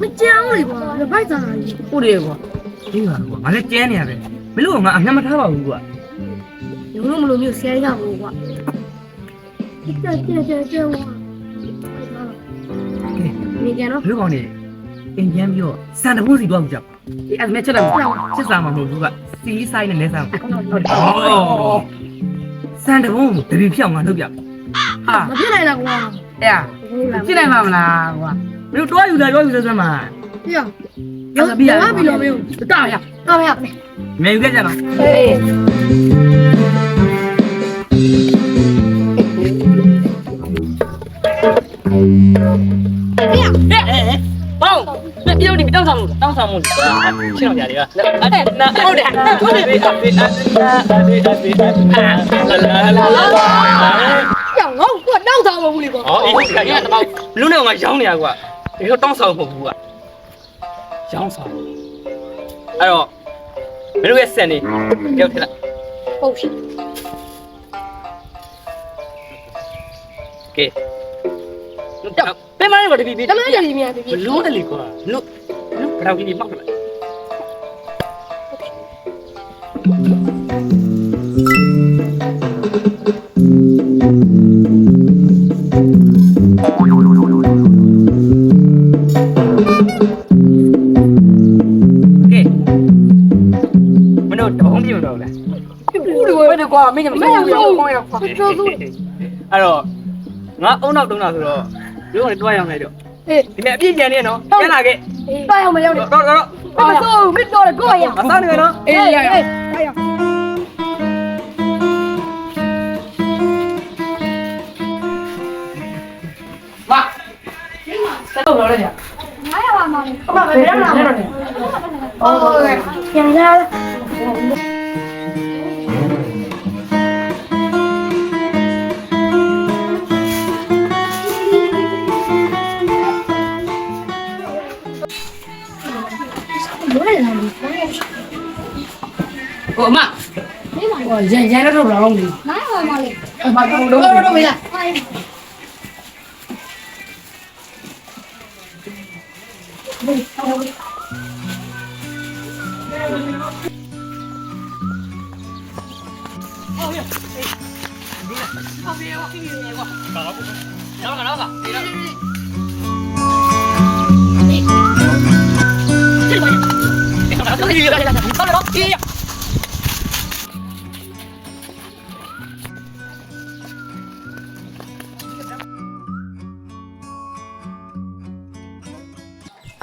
မကြောက်လေကွာဘိုက်စားလာကြီးဟုတ်တယ်ကွာဒီပါကွာငါလည်းကျဲနေရတယ်မလို့ငါအငတ်မထားပါဘူးကွာရုံးလို့မလို့မျိုးဆဲရဘူးကွာကြွဝါနေကြတော့ဘလို့ကောင်းနေအင်ဂျင်ပြီးတော့စံတဘုံးစီတော့ကြောက်ဒီအဲ့မဲ့ချက်တယ်ချက်စားမှာမဟုတ်ဘူးကစီးဆိုင်နဲ့လဲစားဟုတ်တယ်စံတဘုံးတပီဖြောင်းငါလုပ်ပြဟာမဖြစ်နိုင်လားကွာအဲ့ဖြစ်နိုင်မှာမလားကွာမင်းတွားယူတာတွားယူစမ်းမှာပြရောပြရပြီလို့မင်းတာရမယ်ယူခဲ့ကြတော့ဟေးပေါင်းပြုတ်ဒီတောင်းဆောင်မှုရှင်းအောင်ကြတယ်ကဟုတ်တယ်ရောငေါ့ကွတောင်းဆောင်မဟုတ်ဘူးလေကွာအေးဒီကတပေါက်လူနဲ့ငါရောင်းနေရကွာဒီတော့တောင်းဆောင်မဟုတ်ဘူးကွာရောင်းဆောင်အဲ့တော့မင်းတို့ရဲ့စံနေကြောက်ထလားဟုတ်ပြီကဲပြန်မရဘူးတပီတမန်ကြလီမြန်တပီဘလို့တယ်လေကွာလို့ဘယ်တော့ကြီးမှောက်လာကွာမင်းကမင်းရောကွာအဲ့တော့ငါအုံနောက်တုံးတာဆိုတော့ရုံးကလည်းတွားရောက်နေတော့ဒီမဲ့အပြည့်ပြန်နေနော်ပြန်လာခဲ့တွားရောက်မရောက်နေတော့မစိုးမင်းတော့ကိုရအစားနေနော်အေးရရမဆက်တော့လည်းရအားရပါမလေးအမဘယ်ရောက်လာမလဲအော်ပြန်လာဟိုအမဟိုရန်တော့တော့လေမိုင်းပါမလေးဘာတော့မေးလား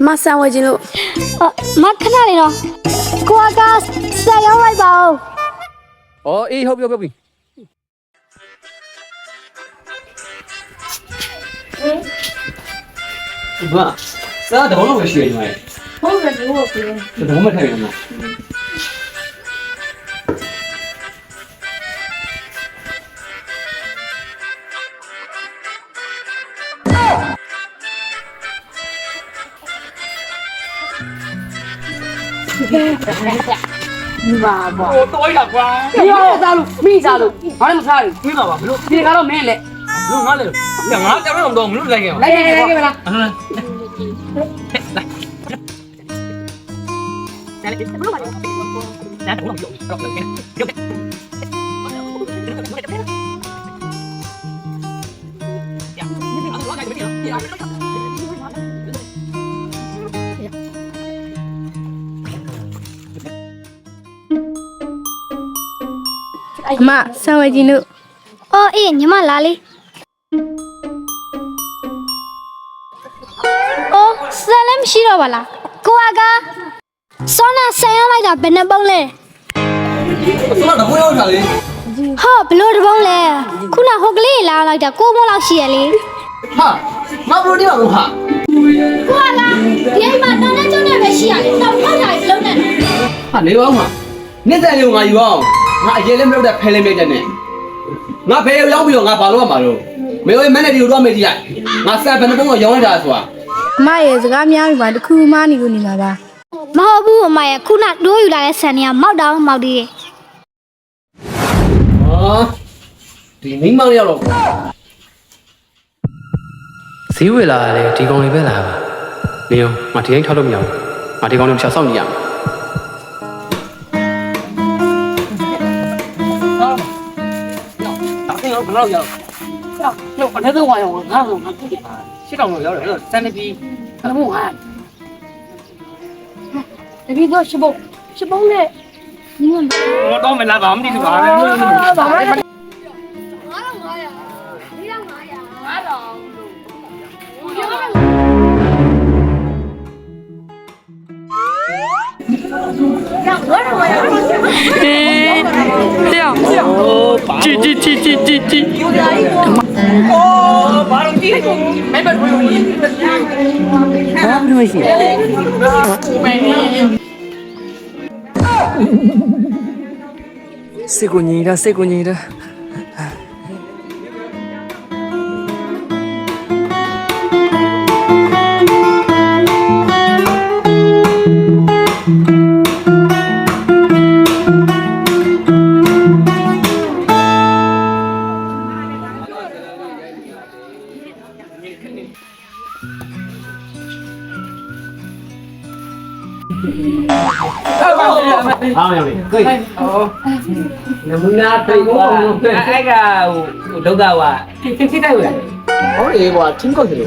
မဆန်ဝဲခြင်းလို့မခဏလေးတော့ကိုကဆက်ရောက်လိုက်ပါဦး ။အော်အေးဟုတ်ပြီ။ဘာစားတော့လို့ရှိနေတယ်။ဟုတ်ကဲ့ဟုတ်ကဲ့။တော့မထိုင်ဘူး။ဘာဘာတော့ရကွာမရစားလို့မိစားလို့ဘာလည်းမစားဘူးမိပါပါဘလို့ဒီကတော့မင်းလေလို့ငါလေငါကြောက်တော့မလို့လိုက်ခဲ့ပါလိုက်ခဲ့မလားမဆန်ဝဲခြင်းလို့အော်အေးညီမလာလေးအော်ဆက်လည်းမရှိတော့ပါလားကိုကစောနာဆန်ရောက်လိုက်တာဘယ်နှပုံးလဲ ဆောတော့ဘယ်ရောက်တာလဲ ဟောဘလို့တပုံးလဲခုနဟိုကလေးလာလိုက်တာကိုမိုးလောက်ရှိရလေ ။ဟာငါဘလို့ဒီမှာလို့ဟာ ကိုကဒီမှာတောင်းတဲ့ကျုံနဲ့ပဲရှိရလေတောင်းထောက်တာလုံးနဲ့ ။ဟာနေပါဦးမှာ။နေ့တိုင်းလေးငါယူအောင်။ငါအရင်လည်းမလုပ်တဲ့ဖဲလေးမိတ်တဲ့နဲ့။ငါဖဲရောက်ပြီးတော့ငါဘာလို့ရမှာလို့။မေရဲ့မန်နေဂျာကိုတော့မေးကြည့်လိုက်။ငါဆက်ဘယ်နှပုံးကရောင်းလိုက်တာဆိုတာ အမရဲ့စကားများပြီပါတခုမှနေလို့နေမှာပါ မဟုတ်ဘူးအမရဲ့ခုနတိုးယူလာတဲ့ဆန်တွေကမောက်တောင်မောက်သေးတယ် ။ဟာဒီမိမရောက်တော့ ဈေးဝယ်လာတယ်ဒီကောင်လေးပဲလာပါနေအောင်ငါဒီတိုင်းထောက်လို့မရဘူးငါဒီကောင်လေးချက်ဆောက်နေရမယ် 打黑不老要，要把那个玩意儿，俺都俺自己洗澡都要了，咱那边俺不玩。တပီတော့ရှပုံးနဲ့ညီမ 我倒没来把我们的玩儿。 ဘာမှမ 哦，把东西没把注意力。啥不东西？စိတ်ကိုညီတာစိတ်ကိုညီတာ အားမရဘူးကိုယ်နမူနာတိတ်ကွာ အဲ့ကဟိုဒုက္ခကထိတိုက်ဝင် ဟောလေကွာချင်းကောက်တယ်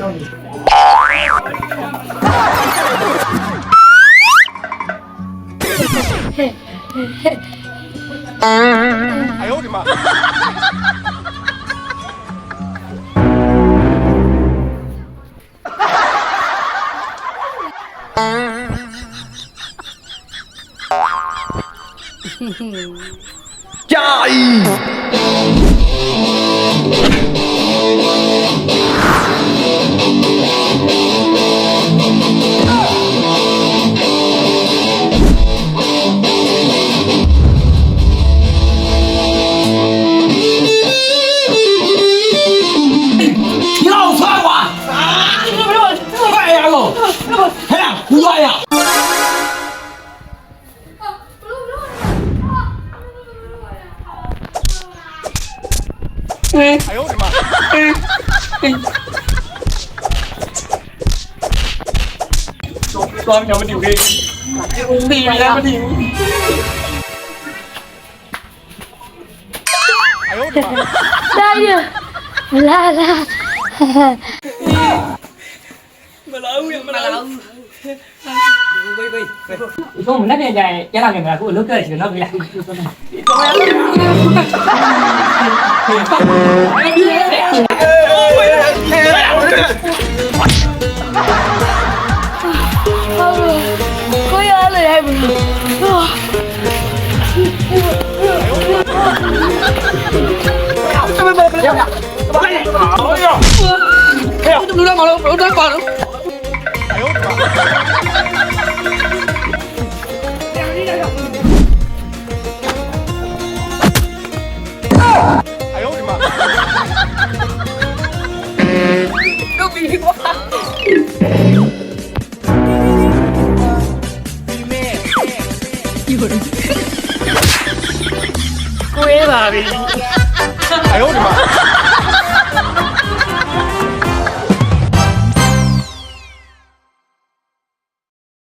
သွားမြောင်မတူဘူးဒီလည်းမတူဘူး လာရလာလာ မလာဘူးမလာဘူးဘုံနဲ့ပြန်ကြရင်ကျန်လာပြန်မလားကိုလုတ်ခဲ့ချင်တော့ပြီလားကိုရလေဘူး လူလာမလို့ဘုံတော့ပါလို့ 哎呦我的妈！